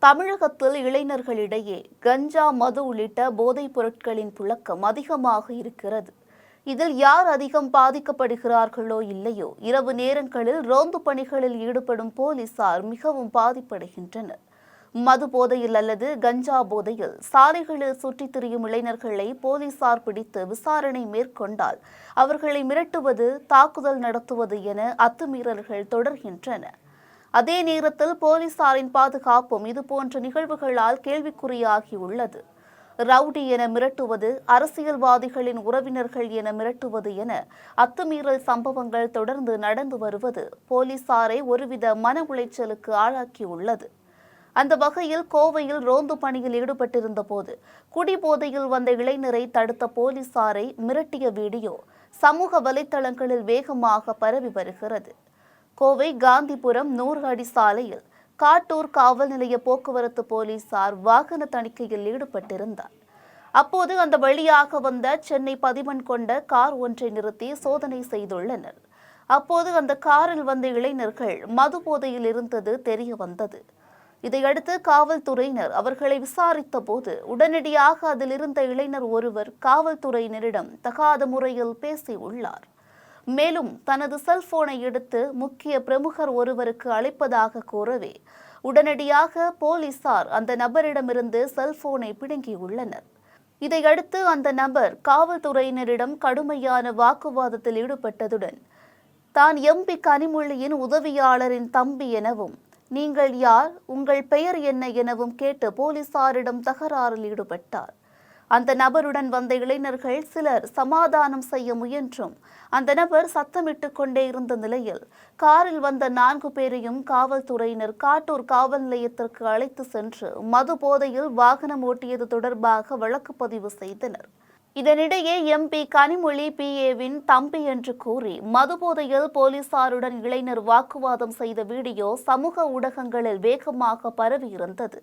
தமிழகத்தில் இளைஞர்களிடையே கஞ்சா, மது உள்ளிட்ட போதைப் பொருட்களின் புழக்கம் அதிகமாக இருக்கிறது. இதில் யார் அதிகம் பாதிக்கப்படுகிறார்களோ இல்லையோ, இரவு நேரங்களில் ரோந்து பணிகளில் ஈடுபடும் போலீசார் மிகவும் பாதிப்படைகின்றனர். மது போதையில் அல்லது கஞ்சா போதையில் சாலைகளில் சுற்றித் திரியும் இளைஞர்களை போலீசார் பிடித்து விசாரணை மேற்கொண்டால் அவர்களை மிரட்டுவது, தாக்குதல் நடத்துவது என அத்துமீறல்கள் தொடர்கின்றன. அதே நேரத்தில் போலீசாரின் பாதுகாப்பும் இதுபோன்ற நிகழ்வுகளால் கேள்விக்குறியாகியுள்ளது. ரவுடி என மிரட்டுவது, அரசியல்வாதிகளின் உறவினர்கள் என மிரட்டுவது என அத்துமீறல் சம்பவங்கள் தொடர்ந்து நடந்து வருவது போலீசாரை ஒருவித மன உளைச்சலுக்கு ஆளாக்கியுள்ளது. அந்த வகையில் கோவையில் ரோந்து பணியில் ஈடுபட்டிருந்த போது குடிபோதையில் வந்த இளைஞரை தடுத்த போலீசாரை மிரட்டிய வீடியோ சமூக வலைதளங்களில் வேகமாக பரவி வருகிறது. கோவை காந்திபுரம் 100 அடி சாலையில் காட்டூர் காவல் நிலைய போக்குவரத்து போலீசார் வாகன தணிக்கையில் ஈடுபட்டிருந்தார். அப்போது அந்த வழியாக வந்த சென்னை பதிவன் கொண்ட கார் ஒன்றை நிறுத்தி சோதனை செய்துள்ளனர். அப்போது அந்த காரில் வந்த இளைஞர்கள் மது போதையில் இருந்தது தெரிய வந்தது. இதையடுத்து காவல்துறையினர் அவர்களை விசாரித்த போது உடனடியாக அதில் இருந்த இளைஞர் ஒருவர் காவல்துறையினரிடம் தகாத முறையில் பேசியுள்ளார். மேலும் தனது செல்போனை எடுத்து முக்கிய பிரமுகர் ஒருவருக்கு அழைப்பதாக கூறவே உடனடியாக போலீசார் அந்த நபரிடமிருந்து செல்போனை பிடுங்கியுள்ளனர். இதையடுத்து அந்த நபர் காவல்துறையினரிடம் கடுமையான வாக்குவாதத்தில் ஈடுபட்டதுடன் தான் எம்பி கனிமொழியின் உதவியாளரின் தம்பி எனவும், நீங்கள் யார், உங்கள் பெயர் என்ன எனவும் கேட்டு போலீசாரிடம் தகராறில் ஈடுபட்டார். அந்த நபருடன் வந்த இளைஞர்கள் சிலர் சமாதானம் செய்ய முயன்றும் அந்த நபர் சத்தமிட்டு கொண்டே இருந்த நிலையில் காரில் வந்த 4 பேரையும் காவல்துறையினர் காட்டூர் காவல் நிலையத்திற்கு அழைத்து சென்று மது போதையில் வாகனம் ஓட்டியது தொடர்பாக வழக்கு பதிவு செய்தனர். இதனிடையே எம்பி கனிமொழி PAவின் தம்பி என்று கூறி மது போதையில் போலீசாருடன் இளைஞர் வாக்குவாதம் செய்த வீடியோ சமூக ஊடகங்களில் வேகமாக பரவியிருந்தது.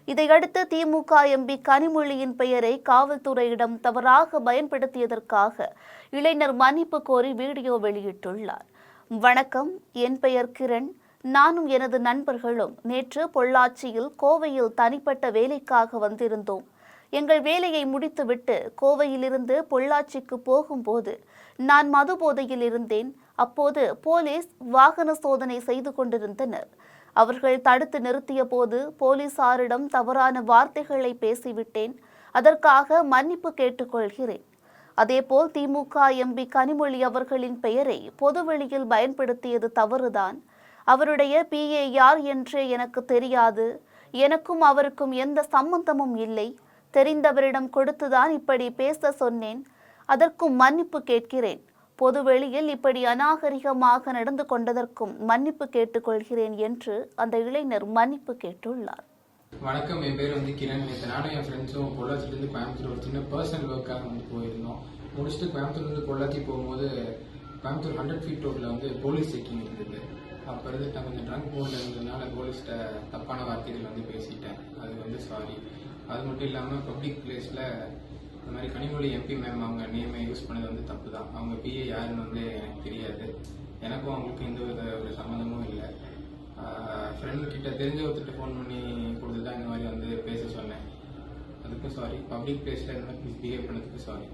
இதையடுத்து திமுக எம்பி கனிமொழியின் பெயரை காவல்துறையிடம் தவறாக பயன்படுத்தியதற்காக இளைஞர் மன்னிப்பு கோரி வீடியோ வெளியிட்டுள்ளார். வணக்கம், என் பெயர் கிரண். நானும் எனது நண்பர்களும் நேற்று பொள்ளாச்சியில் கோவையில் தனிப்பட்ட வேலைக்காக வந்திருந்தோம். எங்கள் வேலையை முடித்துவிட்டு கோவையிலிருந்து பொள்ளாச்சிக்கு போகும்போது நான் மது போதையில் இருந்தேன். அப்போது போலீஸ் வாகன சோதனை செய்து கொண்டிருந்தனர். அவர்கள் தடுத்து நிறுத்திய போது போலீசாரிடம் தவறான வார்த்தைகளை பேசிவிட்டேன். அதற்காக மன்னிப்பு கேட்டுக்கொள்கிறேன். அதேபோல் திமுக எம்பி கனிமொழி அவர்களின் பெயரை பொதுவெளியில் பயன்படுத்தியது தவறுதான். அவருடைய PA யார் என்று எனக்கு தெரியாது. எனக்கும் அவருக்கும் எந்த சம்பந்தமும் இல்லை. தெரிந்தவரிடம் கொடுத்துதான் இப்படி பேச சொன்னேன். அதற்கும் மன்னிப்பு கேட்கிறேன். பொதுவெளியில் இப்படி அநாகரிகமாக நடந்து கொண்டதற்கும் மன்னிப்பு கேட்டுக்கொள்கிறேன் என்று அந்த இளைஞர் மன்னிப்பு கேட்டுள்ளார். வணக்கம், என் பேர் கிரண். நேற்று நானும் என் ஃப்ரெண்ட்ஸும் பொள்ளாச்சிலேருந்து கோயம்புத்தூர் ஒரு சின்ன பர்சனல் ஒர்க்காக போயிருந்தோம். முடிச்சுட்டு கோயம்புத்தூர்லேருந்து பொள்ளாச்சி போகும்போது கோயம்புத்தூர் 100 feet ரோட்டில் போலீஸ் செக்கிங் இருந்தது. அப்போ இருந்துட்டு நான் கொஞ்சம் ட்ரங்க் மோடில் இருந்ததுனால போலீஸ்கிட்ட தப்பான வார்த்தைகள் பேசிட்டேன். அது சாரி. அது மட்டும் இல்லாமல் பப்ளிக் பிளேஸில் இந்த மாதிரி கனிமொழி MP மேம் அவங்க நேமை யூஸ் பண்ணது தப்பு தான். அவங்க PA யாருன்னு எனக்கு தெரியாது. எனக்கும் அவங்களுக்கும் எந்த ஒரு சம்மந்தமும் இல்லை. ஃப்ரெண்டு கிட்ட தெரிஞ்ச ஒருத்தர் ஃபோன் பண்ணி கொடுத்து தான் இந்த மாதிரி பேச சொன்னேன். அதுக்கும் சாரி. பப்ளிக் பிளேஸில் இந்த மாதிரி மிஸ்பிஹேவ் பண்ணதுக்கு சாரி.